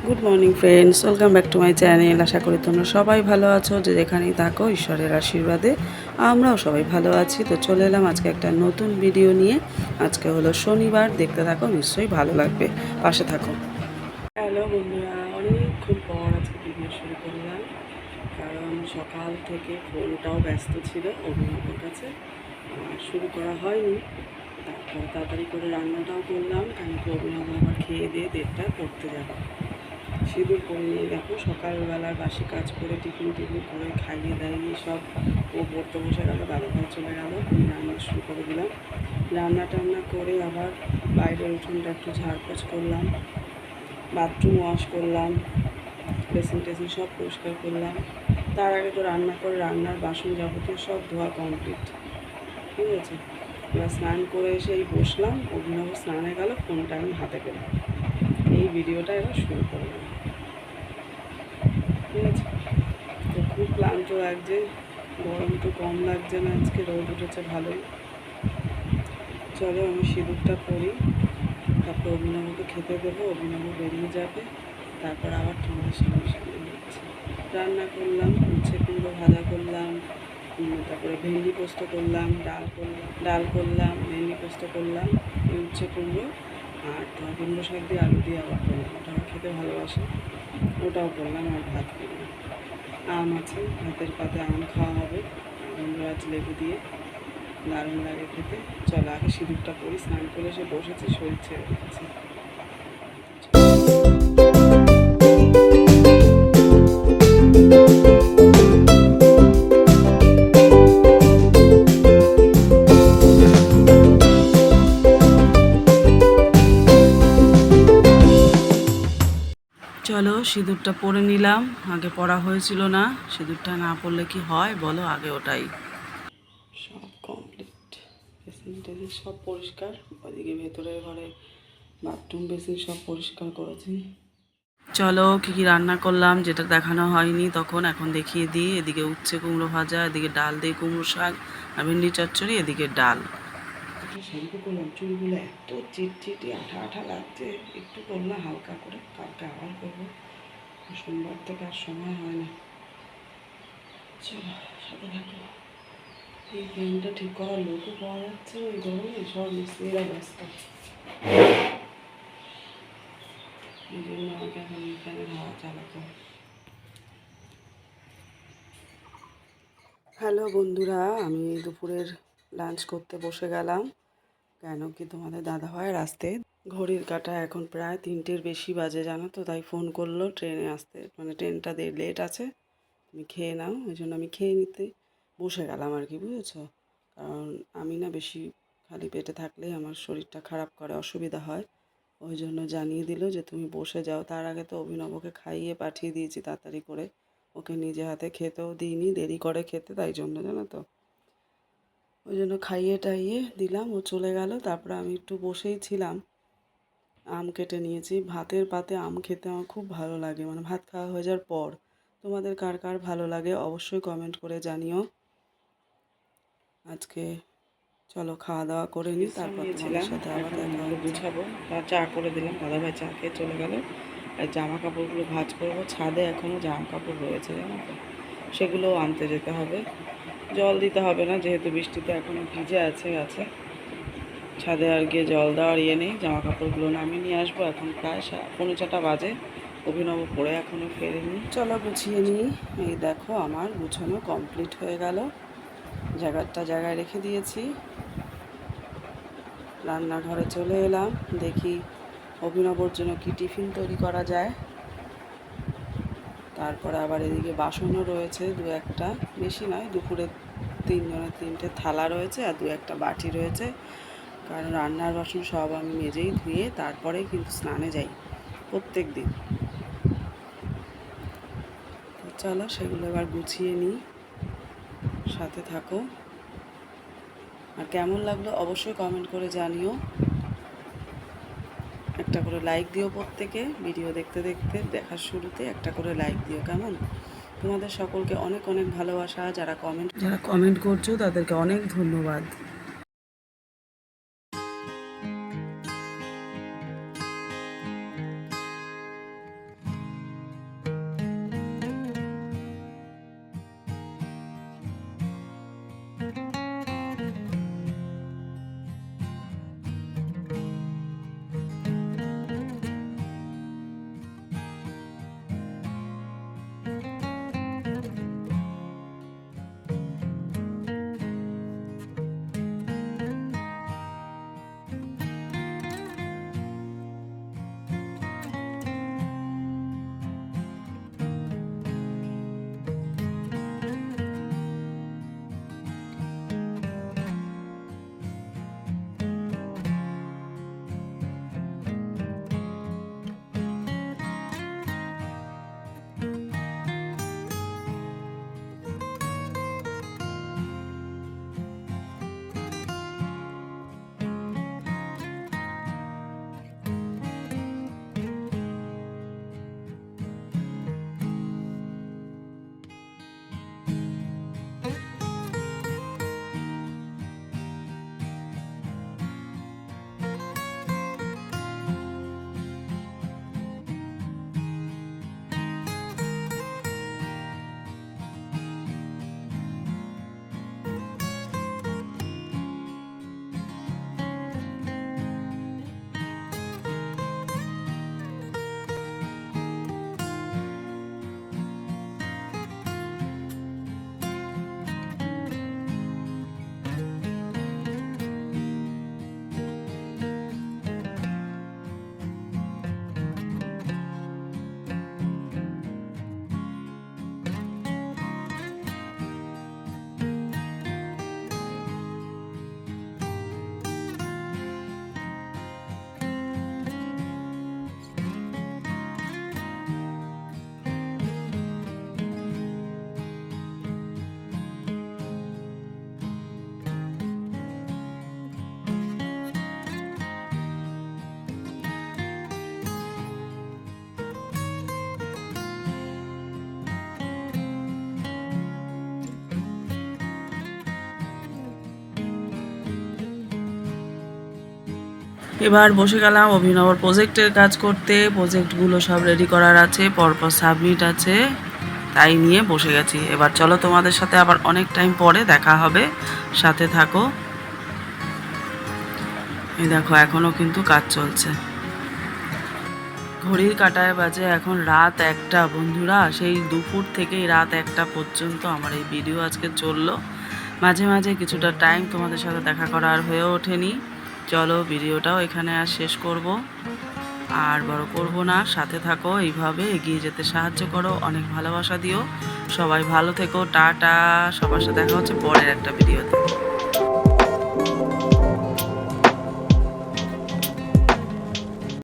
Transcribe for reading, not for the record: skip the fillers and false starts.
Good morning friends, welcome back to my channel. আশা করি তোমরা সবাই ভালো আছো, যে যেখানেই থাকো ঈশ্বরের আশীর্বাদে আমরাও সবাই ভালো আছি। তো চলে এলাম আজকে একটা নতুন ভিডিও নিয়ে। আজকে হলো শনিবার, দেখতে থাকো, নিশ্চয়ই ভালো লাগবে, পাশে থাকো। হ্যালো বন্ধুরা, অনেকক্ষণ পর আজকে ভিডিও শুরু করলাম, কারণ সকাল থেকে ফোনটাও ব্যস্ত ছিল অভিনবের কাছে, শুরু করা হয়নি। তারপর তাড়াতাড়ি করে রান্নাটাও করলাম, কারণ কি অভিনব আবার খেয়ে দিয়ে 1:30টায় পড়তে যাবে। সিঁদুর পরে নিয়ে দেখো, সকালবেলার বাসি কাজ করে টিফিন করে খাইয়ে দাইয়ে সব ও পড়তে বসে গেল, দাদাভাই চলে গেল, আমি রান্না শুরু করে দিলাম। রান্না করে আবার বাইরের উঠোনটা একটু ঝাড়পোছ করলাম, বাথরুম ওয়াশ করলাম, বেসিন টেসিন সব পরিষ্কার করলাম। তার আগে তো রান্না করে রান্নার বাসন যাবতীয় সব ধোয়া কমপ্লিট, ঠিক আছে। এবার স্নান করে এসেই বসলাম, অভিনব স্নানে গেল, ফোনটা আমি হাতে পেলাম, এই ভিডিওটা এবার শুরু করলাম, ঠিক আছে। তো খুব ক্লান্ত লাগছে, গরম তো কম লাগছে না, আজকে রোদ উঠেছে ভালোই। চলো আমি সিঁদুরটা পরি, তারপর অভিনবকে খেতে দেবো, অভিনব বেরিয়ে যাবে, তারপর আবার তোমাদের সামনে হচ্ছে। রান্না করলাম, উচ্ছে কুমড়ো ভাজা করলাম, তারপরে ভেন্ডি পোস্ত করলাম, ডাল করলাম, ভেন্ডি পোস্ত করলাম, উচ্ছে কুমড়ো, আর তোমার কুমড়ো শাক দিয়ে আলু দিয়ে আবার করলাম, ওটা আমার খেতে ভালোবাসে, ওটাও করলাম, আর ভাত করলাম। আম আছে, ভাতের পাতে আম খাওয়া হবে, গন্ধরাজ লেবু দিয়ে, দারুণ লাগে খেতে। চলো আগে সিঁদুরটা পরি, স্নান করে এসে বসেছি, শরীর ছেড়ে দিচ্ছি। চলো সিঁদুরটা পরে নিলাম, আগে পরা হয়েছিল না, সিঁদুরটা না পরলে কি হয় বলো, আগে ওটাই। সব কমপ্লিট, বেসিন টেসিন সব পরিষ্কার, ওইদিকে ভেতরের ঘরে বাথরুম বেসিন সব পরিষ্কার করেছি। চলো কী কী রান্না করলাম, যেটা দেখানো হয়নি তখন, এখন দেখিয়ে দিই। এদিকে উচ্ছে কুমড়ো ভাজা, এদিকে ডাল দিয়ে কুমড়ো শাক আর ভেন্ডি চচ্চড়ি, এদিকে ডাল। শ্যাম্পু করলাম, চুলগুলো এত চিটচিটি আঠা আঠা লাগছে, একটু করলাম হালকা করে, কালকে আবার করবো, সোমবার থেকে আর সময় হয় না। চলো সাথে থাকো। এই ফ্যানটা ঠিক করার লোকও পাওয়া যাচ্ছে, ওই গরমে সব মিস্ত্রিরা ব্যস্ত, এই জন্য আমাকে এখন এই ফ্যানের হাওয়া চালাতে হয়। হ্যালো বন্ধুরা, আমি দুপুরের লাঞ্চ করতে বসে গেলাম, কেন কি তোমাদের দাদাভাইয়ের আসতে ঘড়ির কাঁটা এখন প্রায় 3টের বেশি বাজে, জানো তো। তাই ফোন করলো ট্রেনে আসতে, মানে ট্রেনটা লেট আছে, তুমি খেয়ে নাও, ওই জন্য আমি খেয়ে নিতে বসে গেলাম আর কি, বুঝেছো। কারণ আমি না বেশি খালি পেটে থাকলে আমার শরীরটা খারাপ করে, অসুবিধা হয়, ওই জন্য জানিয়ে দিল যে তুমি বসে যাও। তার আগে তো অভিনবকে খাইয়ে পাঠিয়ে দিয়েছি তাড়াতাড়ি করে, ওকে নিজে হাতে খেতেও দিইনি, দেরি করে খেতে, তাই জন্য জানো তো, ওই জন্য খাইয়ে টাইয়ে দিলাম, ও চলে গেল। তারপরে আমি একটু বসেই ছিলাম, আম কেটে নিয়েছি, ভাতের পাতে আম খেতে আমার খুব ভালো লাগে, মানে ভাত খাওয়া হয়ে যাওয়ার পর। তোমাদের কার কার ভালো লাগে অবশ্যই কমেন্ট করে জানিও। আজকে চলো খাওয়া দাওয়া করে নিই, তারপর তোমাদের সাথে আবার দেখা হবে। গুছাবো, চা করে দিলাম, দাদাভাই চা খেয়ে চলে গেল, আর জামা কাপড়গুলো ভাঁজ করবো। ছাদে এখনও জামা কাপড় রয়েছে, জানো তো, সেগুলোও আনতে যেতে হবে। জল দিতে হবে না, যেহেতু বৃষ্টিতে এখনও ভিজে আছে গাছে, ছাদে আর গিয়ে জল দেওয়ার ইয়ে নেই। জামা কাপড়গুলো নামিয়ে নিয়ে আসবো, এখন প্রায় 4:45 বাজে, অভিনব পড়ে এখনও ফেরেনি। চলো গুছিয়ে নিই। এই দেখো আমার গুছানো কমপ্লিট হয়ে গেল, জায়গায় রেখে দিয়েছি। রান্নাঘরে চলে এলাম, দেখি অভিনবর জন্য কি টিফিন তৈরি করা যায়। তারপরে আবার এদিকে বাসনও রয়েছে 2-1টা, বেশি নয়, দুপুরে 3জনের 3টে থালা রয়েছে আর 2-1টা বাটি রয়েছে, কারণ রান্নার বাসন সব আমি মেজেই ধুয়ে তারপরে কিন্তু স্নানে যাই প্রত্যেক দিন। তো চলো সেগুলো এবার গুছিয়ে নিই, সাথে থাকো। আর কেমন লাগলো অবশ্যই কমেন্ট করে জানিও, একটা করে লাইক দিও প্রত্যেকে, ভিডিও দেখতে দেখতে দেখার শুরুতে একটা করে লাইক দিও, কেমন। তোমাদের সকলকে অনেক অনেক ভালোবাসা, যারা কমেন্ট করছো তাদেরকে অনেক ধন্যবাদ। এবার বসে গেলাম অভিনবর প্রজেক্টের কাজ করতে। প্রজেক্টগুলো সব রেডি করার আছে, পরপর সাবমিট আছে, তাই নিয়ে বসে গেছি। এবার চলো তোমাদের সাথে আবার অনেক টাইম পরে দেখা হবে, সাথে থাকো। এই দেখো এখনও কিন্তু কাজ চলছে। ঘড়ির কাঁটায় বাজে এখন রাত 1টা বন্ধুরা। সেই দুপুর থেকেই রাত 1টা পর্যন্ত আমার এই ভিডিও আজকে চললো। মাঝে মাঝে কিছুটা টাইম তোমাদের সাথে দেখা করা আর হয়ে ওঠেনি। চলো ভিডিওটাও এখানে আর শেষ করব, আর বড় করব না। সাথে থাকো, এইভাবে এগিয়ে যেতে সাহায্য করো, অনেক ভালোবাসা দিও। সবাই ভালো থেকো, টাটা। সবার সাথে দেখা হচ্ছে পরের একটা ভিডিওতে।